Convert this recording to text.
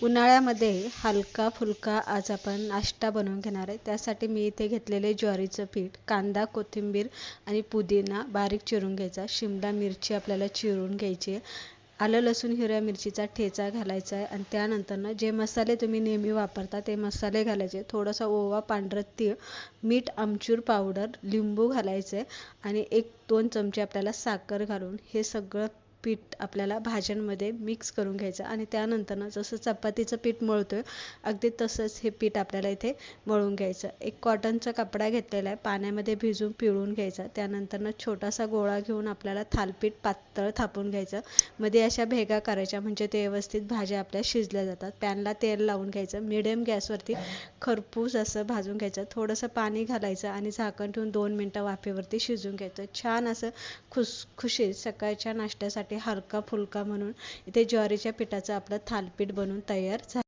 उन्हाळ्यामध्ये हलका फुलका आज आपण नाश्ता बनवून घेणार आहे. त्यासाठी मी इथे घेतलेले ज्वारीचं पीठ, कांदा, कोथिंबीर आणि पुदिना बारीक चिरून घ्यायचा. शिमला मिरची आपल्याला चिरून घ्यायची आहे. आलं लसूण हिरव्या मिरचीचा ठेचा घालायचा आहे आणि त्यानंतर जे मसाले तुम्ही नेहमी वापरता ते मसाले घालायचे. थोडासा ओवा, पांढरं तीळ, मीठ, आमचूर पावडर, लिंबू घालायचं आहे आणि 1-2 चमचे आपल्याला साखर घालून हे सगळं पीठ आपल्याला भाज्यांमध्ये मिक्स करून घ्यायचं आणि त्यानंतर जसं चपातीचं पीठ मळतोय अगदी तसंच हे पीठ आपल्याला इथे मळून घ्यायचं. एक कॉटनचा कपडा घेतलेला आहे, पाण्यामध्ये भिजून पिळून घ्यायचा. त्यानंतर छोटासा गोळा घेऊन आपल्याला थालपीठ पातळ थापून घ्यायचं. मध्ये अशा भेगा करायच्या म्हणजे ते व्यवस्थित भाज्या आपल्या शिजल्या जातात. पॅनला तेल लावून घ्यायचं. मिडियम गॅसवरती खरपूस असं भाजून घ्यायचं. थोडंसं पाणी घालायचं आणि झाकण ठेवून 2 मिनिटं वाफेवरती शिजून घ्यायचं. छान असं खुसखुशीत सकाळच्या नाश्त्यासाठी हलका फुलका म्हणून इथे ज्वारीच्या पिठाचं आपलं थालपीठ बनवून तयार झालं.